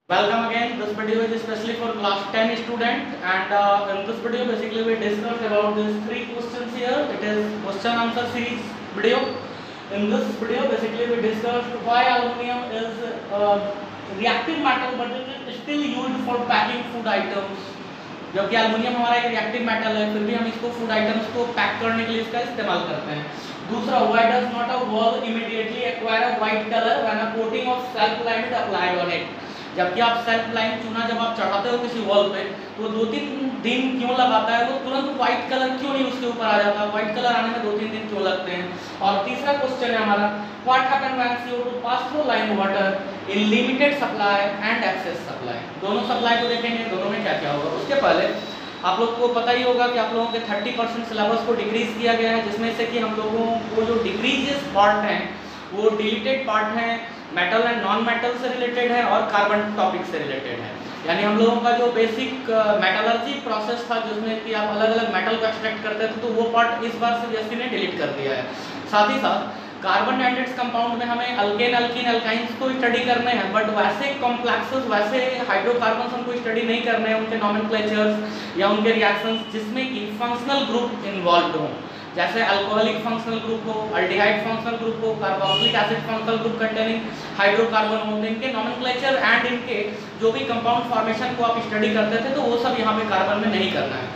Welcome again. This video is especially for class 10 student, and in this video basically we discuss about these three questions here. It is question answer series video. In this video basically we discussed why aluminum is reactive metal but it is still used for packing food items. जबकि aluminium हमारा एक reactive metal है, फिर भी हम इसको food items को pack करने के लिए इसका इस्तेमाल करते हैं. दूसरा, why does not a wall immediately acquire a white color when a coating of self lime is applied on it? जबकि आप सेल्फ लाइम चूना जब आप चढ़ाते हो किसी वॉल पे तो 2-3 दिन क्यों लगाता है, वो तुरंत व्हाइट कलर क्यों नहीं उसके ऊपर आ जाता? व्हाइट कलर आने में 2-3 दिन क्यों लगते हैं? और तीसरा क्वेश्चन है हमारा, what happen when CO2 pass through lime water in limited supply and excess supply. दोनों सप्लाई को देखेंगे, दोनों में क्या क्या होगा. उसके पहले आप लोग को पता ही होगा कि आप लोगों के 30% सिलेबस को डिक्रीज किया गया है, जिसमें से कि हम लोगों को जो डिक्रीजेस पार्ट हैं वो डिलीटेड पार्ट हैं, मेटल एंड नॉन मेटल से रिलेटेड है और कार्बन टॉपिक से रिलेटेड है. यानी हम लोगों का जो बेसिक मेटलर्जी प्रोसेस था जिसमें कि आप अलग अलग मेटल को एक्सट्रैक्ट करते थे, तो वो पार्ट इस बार सीबीएसई ने डिलीट कर दिया है. साथ ही साथ कार्बन एंड इट्स कंपाउंड में हमें अल्केन अल्कीन अल्काइंस को स्टडी करने हैं, बट वैसे कॉम्प्लेक्सेस वैसे हाइड्रोकार्बन्स हमको स्टडी नहीं करने हैं, उनके नॉमेनक्लेचर्स या उनके रिएक्शंस जिसमें कि फंक्शनल ग्रुप इन्वॉल्व हों, जैसे अल्कोहलिक फंक्शनल ग्रुप हो, अल्डिहाइड फंक्शनल ग्रुप हो, carboxylic acid functional group containing hydrocarbon हो. इनके नॉमेनक्लेचर एंड इनके जो भी कंपाउंड फॉर्मेशन को आप स्टडी करते थे तो वो सब यहाँ पे कार्बन में नहीं करना है.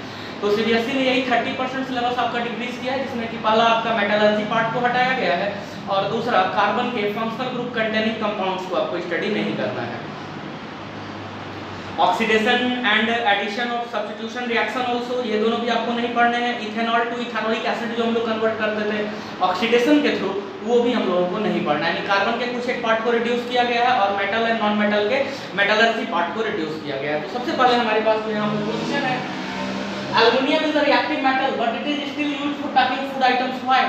तो सीबीएसई ने यही 30% सिलेबस आपका डिक्रीज किया है, जिसमें कि पहला आपका मेटलर्जी पार्ट को हटाया गया है और दूसरा कार्बन के फंक्शनल ग्रुप कंटेनिंग कंपाउंड्स को आपको स्टडी नहीं करना है. Oxidation and addition of substitution reaction also, ये दोनों भी आपको नहीं पढ़ने हैं. इथेनॉल टू इथेनॉलिक एसिड जो हम लोग कन्वर्ट करते थे ऑक्सीडेशन के थ्रू, वो भी हम लोगों को नहीं पढ़ना है. यानी कार्बन के कुछ एक पार्ट को रिड्यूस किया गया है और मेटल एंड नॉन मेटल के मेटलर्जी पार्ट को रिड्यूस किया गया है. तो सबसे पहले हमारे पास जो यहाँ पे क्वेश्चन है, aluminium is a reactive metal but it is still used for packing food items. Why?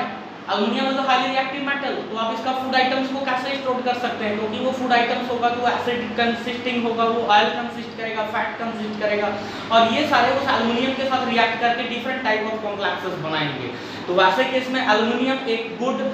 Aluminium is a highly reactive metal, तो आप इसका फूड आइटम्स को कैसे स्टोर कर सकते हैं? क्योंकि वो फूड आइटम्स होगा तो एसिड कंसिस्टिंग होगा, वो ऑयल कंसिस्ट करेगा, फैट कंसिस्ट करेगा और ये सारे उस एल्युमिनियम के साथ रिएक्ट करके डिफरेंट टाइप ऑफ कॉम्प्लेक्सेस बनाएंगे. तो वैसे केस में एल्युमिनियम एक गुड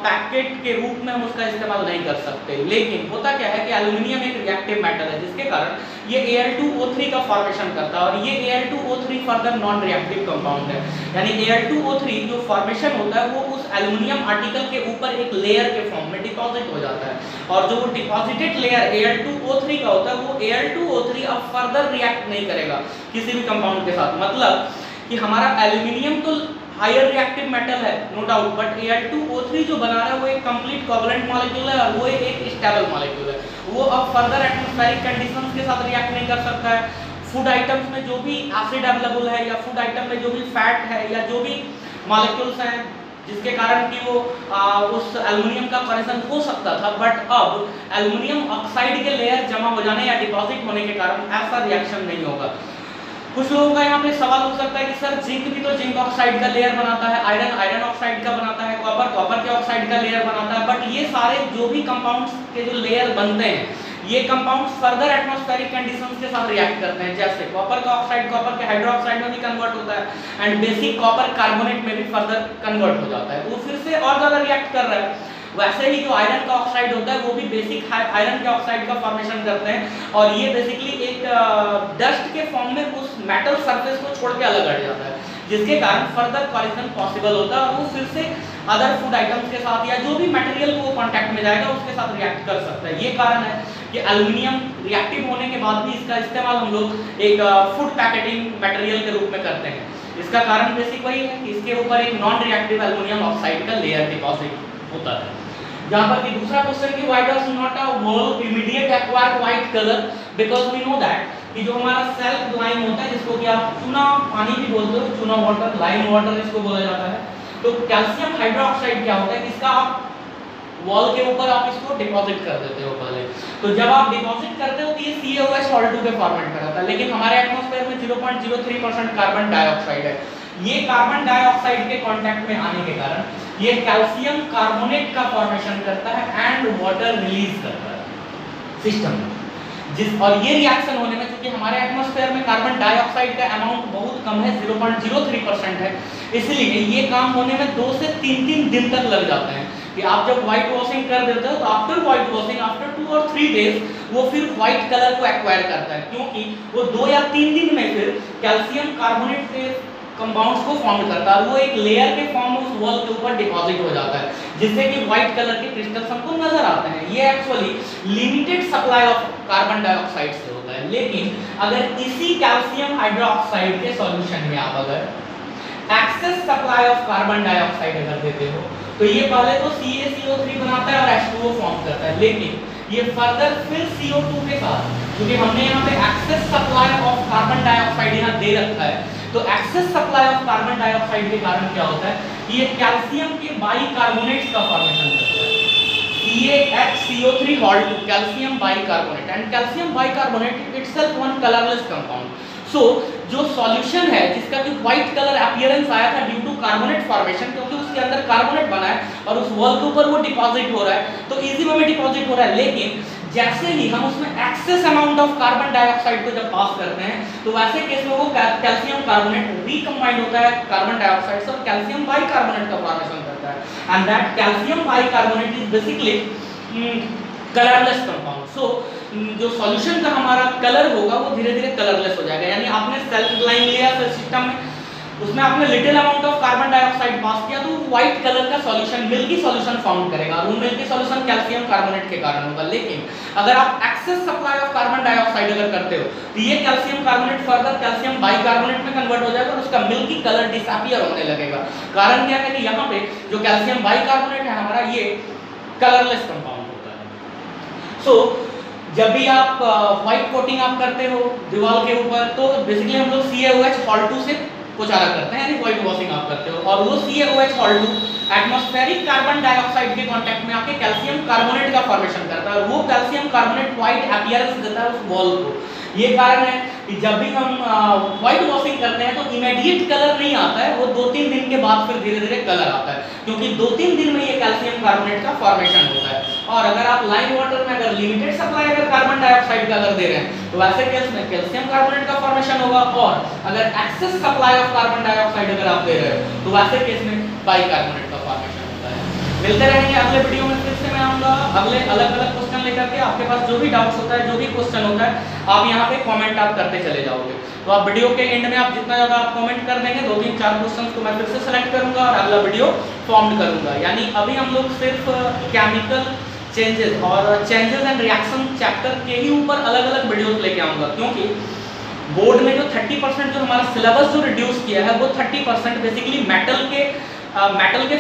पैकेट के रूप में हम उसका इस्तेमाल नहीं कर सकते. लेकिन होता क्या है कि एल्युमिनियम एक रिएक्टिव मेटल है जिसके कारण ये Al2O3 का फॉर्मेशन करता है और ये Al2O3 further non reactive compound है. यानी Al2O3 जो फॉर्मेशन होता है वो उस एल्युमिनियम आर्टिकल के ऊपर एक लेयर के फॉर्म में डिपॉजिट हो जाता है और जो वो डिपॉजिटेड लेयर Al2O3 का होता है वो Al2O3 अब फर्दर रिएक्ट नहीं करेगा किसी भी कंपाउंड के साथ. मतलब कि हमारा एल्युमिनियम तो हायर रिएक्टिव मेटल है नो डाउट, बट Al2O3 जो बना रहा है वो एक कंप्लीट कोवलेंट मॉलिक्यूल है और वो एक स्टेबल मॉलिक्यूल है. वो अब फर्दर एटमॉस्फेरिक कंडीशंस के साथ रिएक्ट नहीं कर सकता है. फूड आइटम्स में जो भी एसिड अवेलेबल है या फूड आइटम में जो भी फैट है या जो भी मॉलिक्यूल्स हैं जिसके कारण कि वो उस एल्युमिनियम का फॉर्मेशन हो सकता था, बट अब एल्युमिनियम ऑक्साइड के लेयर जमा हो जाने या डिपॉजिट होने के कारण ऐसा रिएक्शन नहीं होगा. कुछ लोगों का यहाँ पे सवाल हो सकता है कि सर जिंक भी तो जिंक ऑक्साइड का लेयर बनाता है, आयरन आयरन ऑक्साइड का बनाता है, कॉपर कॉपर के ऑक्साइड का लेयर बनाता है, बट ये सारे जो भी कंपाउंड्स के जो लेयर बनते हैं ये कंपाउंड्स फर्दर एटमॉस्फेरिक कंडीशंस के साथ रिएक्ट करते हैं. जैसे कॉपर का ऑक्साइड कॉपर के हाइड्रोक्साइड में भी कन्वर्ट होता है एंड बेसिक कॉपर कार्बोनेट में भी फर्दर कन्वर्ट हो जाता है, वो फिर से और ज़्यादा रिएक्ट कर रहा है. वैसे ही जो आयरन का ऑक्साइड होता है वो भी बेसिक आयरन के ऑक्साइड का फॉर्मेशन करते हैं और ये बेसिकली एक डस्ट के फॉर्म में उस मेटल सरफेस को छोड़ के अलग हट जाता है, जिसके कारण फर्दर कॉलिजन पॉसिबल होता है और वो फिर से अदर फूड आइटम्स के साथ या जो भी मटेरियल को वो कांटेक्ट में जाएगा उसके साथ रिएक्ट कर सकता है. ये कारण है कि एल्युमिनियम रिएक्टिव होने के बाद भी इसका इस्तेमाल हम लोग एक फूड पैकेटिंग मटेरियल के रूप में करते हैं. इसका कारण बेसिक वही है कि इसके ऊपर एक नॉन रिएक्टिव एल्युमिनियम ऑक्साइड का लेयर डिपॉजिट होता है. यहाँ पर कि दूसरा क्वेश्चन कि why does not a wall immediate acquire white colour, because we know that कि जो हमारा सेल्फ लाइम होता है जिसको कि आप चूना पानी भी बोलते हो, चूना वाटर, लाइम वाटर इसको बोला जाता है. तो कैल्शियम हाइड्रोक्साइड क्या होता है कि इसका आप वॉल के ऊपर आप इसको डिपॉजिट कर देते हो पहले. तो जब आप डिपॉजिट करते हो तो ये CaOH के फॉर्मेट में रहता है, लेकिन हमारे एटमॉस्फेयर में 0.03% कार्बन डाइऑक्साइड है. ये कार्बन डाइऑक्साइड के कांटेक्ट में आने के कारण ये कैल्शियम कार्बोनेट का फॉर्मेशन करता है एंड वाटर रिलीज करता है सिस्टम में. और ये रिएक्शन होने में क्योंकि हमारे एटमॉस्फेयर में कार्बन डाइऑक्साइड का अमाउंट बहुत कम है, 0.03% है, इसलिए ये काम होने में 2 से 3 दिन तक लग जाते हैं. कि आप जब व्हाइट वॉशिंग कर देते हो तो आफ्टर व्हाइट वॉशिंग आफ्टर 2 और 3 डेज वो फिर व्हाइट कलर को एक्वायर करता है, क्योंकि वो 2 या 3 दिन में फिर कैल्शियम कार्बोनेट से कंपाउंड्स को फॉर्म करता है, वो एक लेयर के फॉर्म उस वॉल के ऊपर डिपॉजिट हो जाता है, जिससे कि व्हाइट कलर के क्रिस्टल्स हमको नजर आते हैं। ये actually limited supply of carbon dioxide से होता है। लेकिन अगर इसी कैल्शियम हाइड्रोक्साइड के सॉल्यूशन में आप अगर excess supply of carbon dioxide अगर देते हो तो ये पहले तो CaCO3 बनाता है और H2O फॉर्म करता है, लेकिन ये फर्दर फिर CO2 के साथ, क्योंकि हमने यहाँ पे excess supply of carbon dioxide यहाँ दे रखा है, तो excess supply of carbon dioxide के कारण क्या होता है, ये कैल्शियम के बाइकार्बोनेट्स का फॉर्मेशन करता है, CaHCO3 calcium bicarbonate, and calcium bicarbonate itself one colourless compound. So जो सॉल्यूशन है जिसका कि व्हाइट कलर अपीयरेंस आया था ड्यू टू कार्बोनेट फॉर्मेशन, क्योंकि उसके अंदर कार्बोनेट बना है और उस वॉल के ऊपर वो डिपॉजिट हो रहा है, तो इजी वे में डिपॉजिट हो रहा है। लेकिन जैसे ही हम उसमें excess amount of carbon dioxide को जब पास करते हैं, तो वैसे केस में वो कैल्शियम कार्बोनेट रिकम्बाइंड होता है कार्बन डाइऑक्साइड से और कैल्शियम बाइकार्बोनेट का फॉर्मेशन करता है, and that calcium bicarbonate is basically colourless compound. So जो सॉल्यूशन का हमारा कलर होगा वो धीरे धीरे कलरलेस हो जाएगा, यानी आपने सेल लाइन लिया सेल सिस्टम में, उसमें आपने little amount of carbon dioxide pass किया, तो व्हाइट कलर का सॉल्यूशन मिल्की सॉल्यूशन फॉर्म करेगा, और वो मिल्की सॉल्यूशन कैल्शियम कार्बोनेट के कारण होगा। लेकिन अगर आप excess supply of carbon dioxide अगर करते हो तो ये calcium carbonate further calcium bicarbonate में कन्वर्ट हो जाएगा और उसका मिल्की कलर डिसअपीयर होने लगेगा। कारण क्या है कि यहाँ पे जो कैल्शियम बाइकार्बोनेट है हमारा, ये कलरलेस कंपाउंड होता है। सो जब भी आप व्हाइट कोटिंग आप करते हो दीवार के ऊपर, तो बेसिकली हम लोग CaOH Hal2 से पोचारा करते हैं, यानी व्हाइट वॉशिंग आप करते हो, और वो CaOH Hal2 atmospheric carbon dioxide के कांटेक्ट में आके कैल्शियम कार्बोनेट का फॉर्मेशन करता है, और वो कैल्शियम कार्बोनेट व्हाइट अपीयरेंस देता है उस वॉल को। ये कारण है कि जब भी हम व्हाइट वॉशिंग करते हैं तो इमीडिएट कलर नहीं आता है, वो 2-3 दिन के बाद फिर धीरे धीरे कलर आता है, क्योंकि 2-3 दिन में ये कैल्शियम कार्बोनेट का फॉर्मेशन होता है। और अगर आप लाइन वाटर में अगर लिमिटेड सप्लाई अगर कार्बन डाइऑक्साइड का अगर दे रहे हैं, तो वैसे केस में कैल्शियम कार्बोनेट का फॉर्मेशन होगा, और अगर excess supply of carbon dioxide अगर आप दे रहे हो तो वैसे केस में बाइकार्बोनेट का फॉर्मेशन होता है। मिलते रहेंगे अगले वीडियो में, फिर से मैं आऊंगा अगले अलग अलग क्वेश्चन लेकर के। आपके पास जो भी डाउट्स होता है, जो भी क्वेश्चन होता है, आप यहाँ पे कमेंट आप करते चले जाओगे। तो आप वीडियो के एंड में आप जितना ज़्यादा आप कमेंट कर देंगे, 2-3-4 क्वेश्चंस को मैं फिर से सेलेक्ट करूंगा और अगला वीडियो फॉर्म करूंगा। यानी अभी हम लोग सिर्फ केमिकल चेंजेस और चेंजेस एंड रिएक्शन चैप्टर के ही ऊपर अलग अलग वीडियोस लेके आऊंगा, क्योंकि बोर्ड में जो 30% जो हमारा सिलेबस जो रिड्यूस किया है, वो 30% बेसिकली मेटल के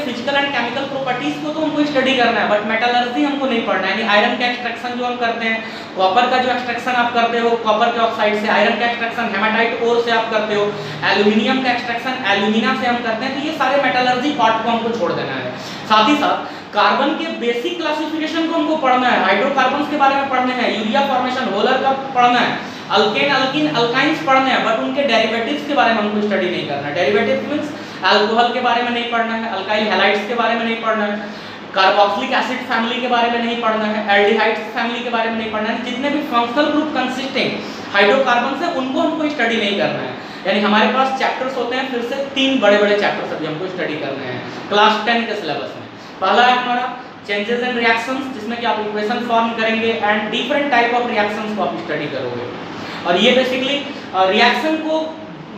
फिजिकल एंड केमिकल प्रॉपर्टीज को तो हमको स्टडी करना है, बट मेटलर्जी हमको नहीं पढ़ना है। यानी आयरन का एक्सट्रैक्शन जो हम करते हैं, कॉपर का जो एक्सट्रैक्शन आप करते हो कॉपर के ऑक्साइड से, आयरन का एक्सट्रैक्शन हेमाटाइट ओर से आप करते हो, एल्यूमिनियम का एक्सट्रैक्शन एल्यूमिना से हम करते हैं, तो ये सारे मेटलर्जी पार्ट को हमको छोड़ देना है। साथ ही साथ कार्बन के बेसिक क्लासिफिकेशन को हमको पढ़ना है, हाइड्रोकार्बन्स के बारे में पढ़ने हैं, यूरिया फॉर्मेशन होलर का पढ़ना है, अल्केन अल्किन अल्काइंस पढ़ने हैं, बट उनके डेरिवेटिव्स के बारे में हमको स्टडी नहीं करना है। डेरिवेटिव्स मींस अल्कोहल के बारे में नहीं पढ़ना है, अल्काइल हैलाइड्स के बारे में नहीं पढ़ना है, कार्बोक्सिलिक एसिड फैमिली के बारे में नहीं पढ़ना है, एल्डिहाइड्स फैमिली के बारे में नहीं पढ़ना है। जितने भी फंक्शनल ग्रुप कंसिस्टिंग हाइड्रोकार्बन्स है उनको हमको स्टडी नहीं करना है। यानी हमारे पास चैप्टर्स होते हैं फिर से 3 बड़े बड़े चैप्टर्स अभी हमको स्टडी करने हैं क्लास 10 के सिलेबस में। पहला है हमारा चेंजेस एंड रिएक्शंस, जिसमें कि आप इक्वेशन फॉर्म करेंगे and different type of reactions को आप स्टडी करोगे, और ये बेसिकली रिएक्शन को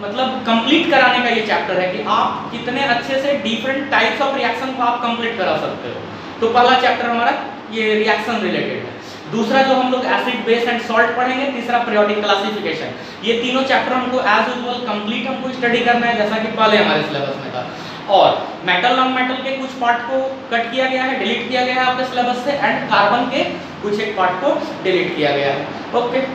मतलब कंप्लीट कराने का ये चैप्टर है कि आप कितने अच्छे से डिफरेंट टाइप्स ऑफ रिएक्शन को आप कंप्लीट करा सकते हो। तो पहला चैप्टर हमारा ये रिएक्शन रिलेटेड है। दूसरा जो हम लोग एसिड बेस एंड सॉल्ट पढ़ेंगे, तीसरा पीरियोडिक क्लासिफिकेशन। ये तीनों चैप्टर हमको एज यूजुअल कंप्लीट हमको स्टडी करना है, जैसा कि पहले हमारे सिलेबस में था। और मेटल नॉन मेटल के कुछ पार्ट को कट किया गया है, डिलीट किया गया है आपके सिलेबस से, एंड कार्बन के कुछ एक पार्ट को डिलीट किया गया है। ओके।